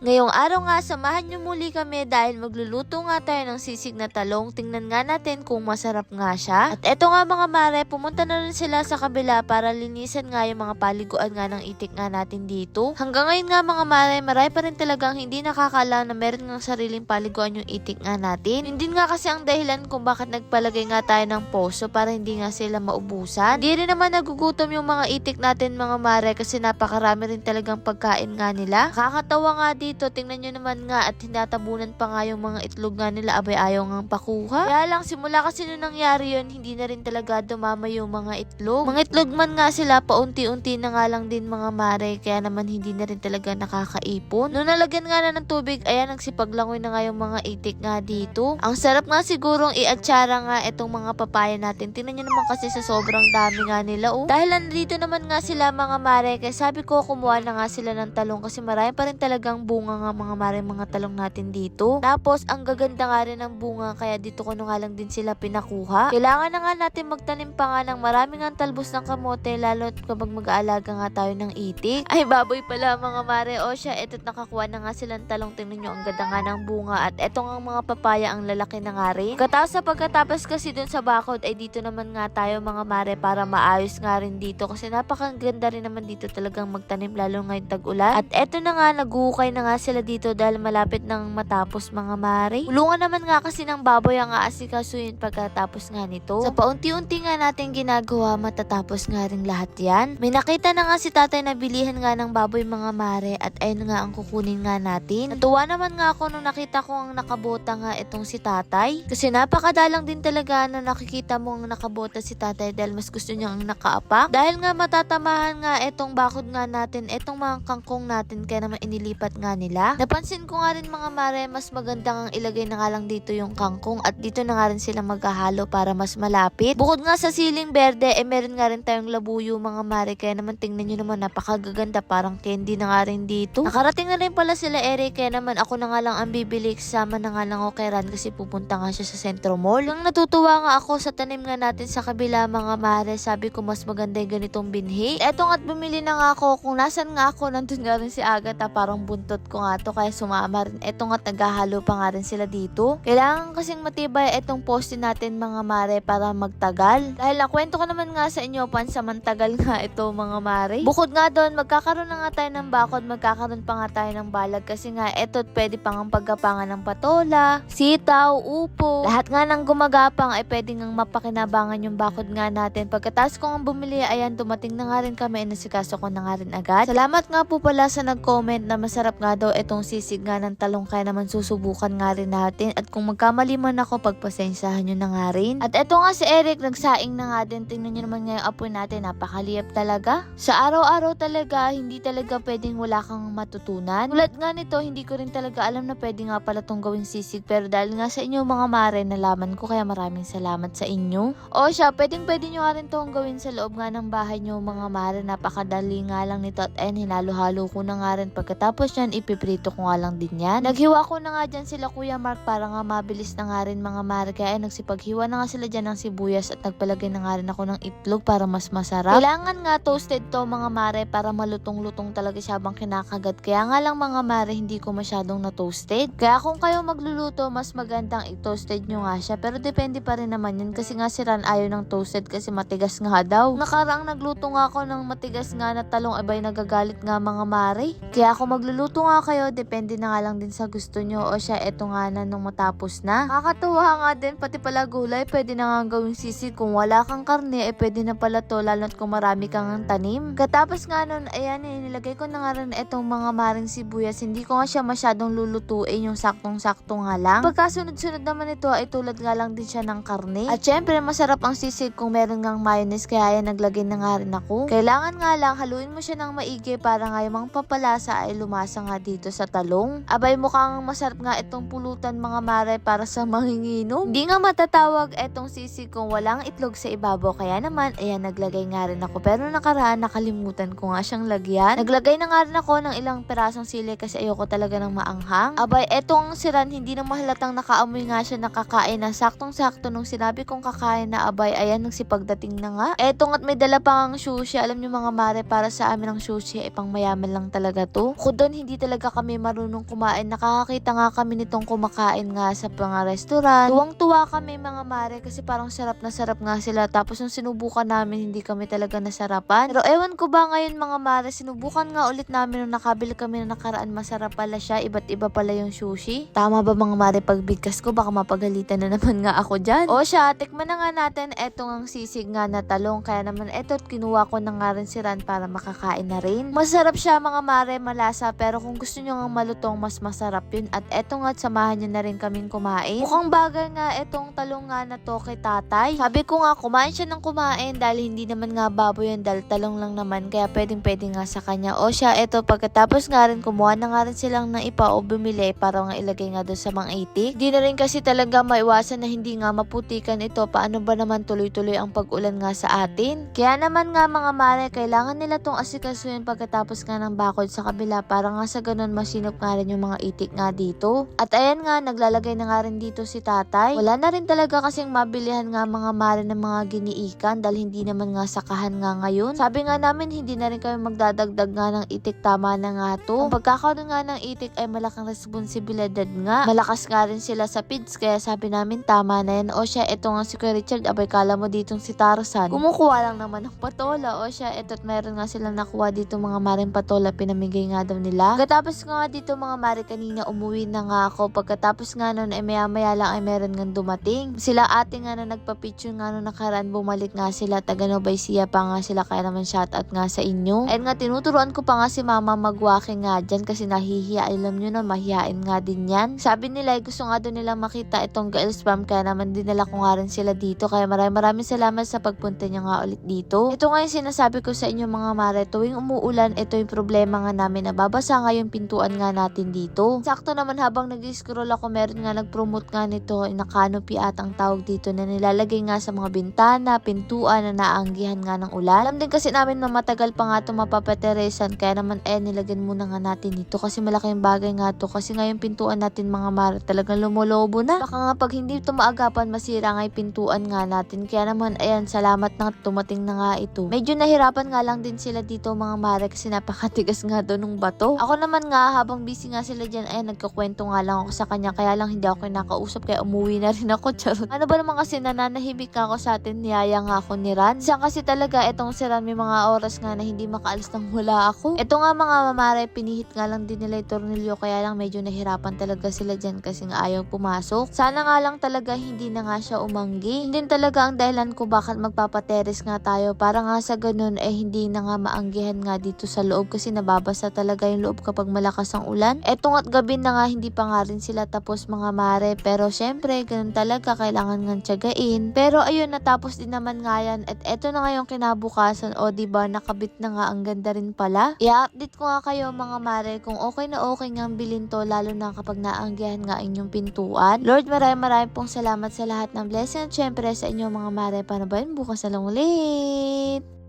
Ngayong araw nga, samahan nyo muli kami dahil magluluto nga tayo ng sisig na talong. Tingnan nga natin kung masarap nga siya. At eto nga mga mare, pumunta na rin sila sa kabila para linisan nga yung mga paliguan nga ng itik nga natin dito. Hanggang ngayon nga mga mare, marami pa rin talagang hindi nakakaalam na meron ng sariling paliguan yung itik nga natin. Hindi nga kasi ang dahilan kung bakit nagpalagay nga tayo ng poso para hindi nga sila maubusan. Hindi rin naman nagugutom yung mga itik natin mga mare kasi napakarami rin talagang pagkain nga nila. Nakakatawa nga dito, tingnan nyo naman nga at tinatabunan pa nga yung mga itlog nga nila, abay ayaw nga pakuha. Kaya lang simula kasi nung nangyari yun, hindi na rin talaga dumama yung mga itlog. Mga itlog man nga sila, paunti-unti na nga lang din mga mare, kaya naman hindi na rin talaga nakakaipon. Nung nalagyan nga na ng tubig, ayan nagsipaglangoy na nga yung mga itik nga dito. Ang sarap nga sigurong iatsara nga itong mga papaya natin. Tingnan nyo naman kasi sa sobrang dami nga nila Dahil nandito naman nga sila mga mare, kaya sabi ko kumuha na nga sila ng talong kasi marami pa rin talagang bunga nga mga mare mga talong natin dito. Tapos ang gaganda nga rin ng bunga kaya dito ko na nga lang din sila pinakuha. Kailangan na nga natin magtanim pa nga ng maraming nga talbos ng kamote lalo kapag mag-aalaga nga tayo ng itik. Ay baboy pala mga mare, o siya eto't nakakuha na nga silang talong. Tingnan nyo ang ganda nga ng bunga at eto nga mga papaya ang lalaki na nga rin. Pagkatapos kasi dun sa bakod ay dito naman nga tayo mga mare para maayos nga rin dito kasi napakaganda rin naman dito talagang magtanim lalo ngayong tag-ulan. At eto na nga naguhukay na nga sila dito dahil malapit nang matapos mga mare. Ulungan naman nga kasi ng baboy ang aasikasuhin pagkatapos nga nito. Sa paunti-unti nga natin ginagawa matatapos nga rin lahat yan. May nakita na nga si tatay na bilihan nga ng baboy mga mare at ayun nga ang kukunin nga natin. Natuwa naman nga ako nung nakita ko ang nakabota nga itong si tatay. Kasi napakadalang din talaga na nakikita mo ang nakabota si tatay dahil mas gusto niya ang nakaapak. Dahil nga matatamahan nga itong bakod nga natin, itong mga kangkong natin kaya naman inilipat nga nila. Napansin ko nga rin mga mare, mas magandang ang ilagay na nga lang dito yung kangkong at dito na nga rin sila maghahalo para mas malapit. Bukod nga sa siling berde, meron nga rin tayong labuyo mga mare kaya naman tingnan nyo naman napakagaganda, parang candy na nga rin dito. Nakarating na rin pala sila Eric kaya naman ako na nga lang ang bibili, kasama na nga lang ako kay Ran kasi pupunta nga siya sa Centro Mall. Nung natutuwa nga ako sa tanim nga natin sa kabila mga mare, sabi ko mas maganda yung ganitong binhi. Eto nga't bumili na nga ako, kung nasan nga ako nandun nga rin si Agatha, parang buntot ko nga to kaya sumama rin. Eto nga't naghahalo pa nga rin sila dito. Kailangan kasing matibay etong poste natin mga mare para magtagal. Dahil nakwento ko naman nga sa inyo, pansamantagal nga ito mga mare. Bukod nga doon, magkakaroon na nga tayo ng bakod, magkakaroon pa nga tayo ng balag kasi nga eto't pwede pang ang paggapangan ng patola, sitaw, upo. Lahat nga ng gumagapang ay pwede ngang mapakinabangan yung bakod nga natin. Pagkatapos ko nga bumili, ayan dumating na nga rin kami, nasikaso ko na nga rin agad. Salamat nga po pala sa nag-comment na masarap nga daw itong sisig nga ng talong kaya naman susubukan nga rin natin. At kung magkamali man ako, pagpasensyahan nyo na nga rin. At eto nga si Eric, nagsaing na nga din. Tingnan nyo naman nga yung apoy natin, napakaliyap talaga. Sa araw-araw talaga, hindi talaga pwedeng wala kang matutunan. Tulad nga nito, hindi ko rin talaga alam na pwede nga pala tong gawing sisig. Pero dahil nga sa inyo mga mare, nalaman ko kaya maraming salamat sa inyo. O siya, pwede nyo nga rin tong gawin sa loob nga ng bahay nyo mga mare. Napakadali nga lang nito at ayun, hinalo-halo ko na nga rin. Pagkatapos yan, ipiprito ko nga lang din yan. Naghiwa ko na nga dyan sila Kuya Mark para nga mabilis na nga rin mga mare. Kaya nagsipaghiwa na nga sila dyan ng sibuyas at nagpalagay na nga rin ako ng itlog para mas masarap. Kailangan nga toasted to mga mare para malutong-lutong talaga siya habang kinakagat. Kaya nga lang mga mare, hindi ko masyadong na-toasted. Kaya kung kayo magluluto, mas magandang i-toasted nyo nga siya. Pero depende pa rin naman yun kasi nga si Ran ayaw ng toasted kasi matigas nga daw. Nakaraang nagluto nga ako ng matigas nga na talong, abay nagagalit nga mga mare. Kaya kung magluluto nga kayo, depende na nga lang din sa gusto nyo. O siya, eto nga na nung matapos na. Kakatuwa nga din, pati pala gulay, pwede na nga gawing sisig. Kung wala kang karne, pwede na pala to, lalo kung marami kang tanim. Katapos nga nun, ayan, nilagay ko na nga rin etong mga maring sibuyas. Hindi ko nga siya masyadong lulutuin, yung saktong-sakto nga lang. Pagkasunod-sunod naman ito, ay tulad nga lang din siya ng karne. At syempre, masarap ang sisig kung meron ngang mayonnaise, kaya yan, naglagay na nga rin ako. Kailangan nga lang, haluin mo siya ng maigi para nga yung mga papalasa ay lumasa nga dito sa talong. Abay, mukhang masarap nga itong pulutan mga mare para sa manginginom. Hindi nga matatawag etong sisig kung walang itlog sa ibabaw, kaya naman, ayan, naglagay nga rin ako. Pero nakaraan, nakalimutan ko nga siyang lagyan. Naglagay na nga rin ako ng ilang perasong sili kasi ayoko talaga ng maanghang. Abay, etong si Ran, hindi na mahalatang nakaamoy nga siya nakakain na saktong-sakto nung sinabi kong kakain na, abay, ayan, nagsipagdating na nga. Etong at may dala pang sushi. Alam niyo mga mare, para sa amin ang sushi ay pang mayaman lang talaga to. Kung doon, hindi talaga talaga kami marunong kumain. Nakakakita nga kami nitong kumakain nga sa mga restaurant. Tuwang-tuwa kami mga mare kasi parang sarap na sarap nga sila. Tapos nung sinubukan namin, hindi kami talaga nasarapan. Pero ewan ko ba ngayon mga mare, sinubukan nga ulit namin nung nakabili kami na nakaraan. Masarap pala siya, iba't iba pala yung sushi. Tama ba mga mare pagbigkas ko? Baka mapagalitan na naman nga ako dyan. O siya, tikman na nga natin etong ang sisig nga na talong. Kaya naman eto, kinuha ko na nga rin si Ran para makakain na rin. Masarap siya mga mare, malasa. Pero kung gusto nyo nga malutong, mas masarap yun. At eto nga, samahan nyo na rin kaming kumain. Mukhang bagay nga etong talong nga na to kay tatay. Sabi ko nga, kumain siya ng kumain dahil hindi naman nga baboy yun, dahil talong lang naman. Kaya pwedeng nga sa kanya. O siya, eto, pagkatapos nga rin, kumuha na nga rin silang ng ipa o bumili para nga ilagay nga doon sa mga itik. Di na rin kasi talaga maiwasan na hindi nga maputikan ito. Paano ba naman tuloy-tuloy ang pag-ulan nga sa atin? Kaya naman nga mga mare, kailangan nila tong asikasuhin pagkatapos nga ng bakod sa kabila para nga sa ganun masinop nga rin yung mga itik nga dito. At ayan nga, naglalagay na nga rin dito si tatay. Wala na rin talaga kasing mabilihan nga mga mare ng mga giniikan dahil hindi naman nga sakahan nga ngayon. Sabi nga namin, hindi na rin kami magdadagdag nga ng itik, tama na nga to. Ang pagkakaroon nga ng itik ay malaking responsibilidad nga. Malakas nga rin sila sa pids, kaya sabi namin tama na yan. O siya, eto nga si Kuya Richard, abay kala mo ditong si Tarzan. Kumukuha lang naman ng patola. O siya, eto't meron nga silang nakuha dito mga maring patola, pinamigay nga daw nila. Pagkatapos nga dito mga mare, kanina umuwi na nga ako. Pagkatapos nga nun, maya lang ay meron nga dumating. Sila ate nga na nagpa-picture nga nung nakaraan, bumalik nga sila, taga Nueva Ecija pa nga sila, kaya naman shoutout nga sa inyo. Ayun nga, tinuturuan ko pa nga si mama mag-walking nga dyan kasi nahihiya. Alam nyo na, mahihain nga din yan. Sabi nila, gusto nga doon nila makita itong girls farm, kaya naman dinala ko nga rin sila dito. Kaya maraming salamat sa pagpunta niya nga ulit dito. Ito nga yung sinasabi ko sa inyo mga mare, tuwing umuulan, ito yung problema nga namin, nababasa nga yung pintuan nga natin dito. Sakto naman habang nag-scroll ako, meron nga nag-promote nga nito na canopy at ang tawag dito, na nilalagay nga sa mga bintana, pintuan na naanggihan nga ng ulan. Alam din kasi namin na matagal pa nga ito mapapateresan, kaya naman nilagyan muna nga natin dito kasi malaking bagay nga to. Kasi nga yung pintuan natin mga mare talagang lumolobo na. Baka nga pag hindi ito maagapan, masira nga yung pintuan nga natin. Kaya naman ayan, salamat na tumating na nga ito. Medyo nahirapan nga lang din sila dito mga mare kasi napakatigas nga doon ng bato. Ako naman nga, habang busy nga sila dyan, ayan, nagkakwento nga lang ako sa kanya. Kaya lang hindi ako nakausap, kaya umuwi na rin ako. Charot. Ano ba naman kasi nananahimik ako sa atin, niyaya nga ako ni Ran. Siya kasi talaga, etong si Ran, may mga oras nga na hindi makaalis nang wala ako. Ito nga mga mamare, pinihit nga lang din nila yung tornilyo, kaya lang medyo nahirapan talaga sila dyan kasi nga ayaw pumasok. Sana nga lang talaga hindi na nga siya umanggi. Hindi talaga ang dahilan ko bakit magpapateres nga tayo, para nga sa ganun hindi na nga maanggihan nga dito sa loob kasi nababasa talaga yung loob kapag malakas ang ulan. Eto nga't gabi na nga, hindi pa nga rin sila tapos mga mare, pero syempre ganun talaga, kailangan nga tiyagain. Pero ayun, natapos din naman nga yan at eto na nga yung kinabukasan. O diba, nakabit na nga, ang ganda rin pala. I-update ko nga kayo mga mare kung okay na okay nga bilhin to, lalo na kapag naanggihan nga inyong pintuan. Lord, maraming pong salamat sa lahat ng blessing at syempre sa inyo mga mare. Paano ba yun? Bukas na lang ulit.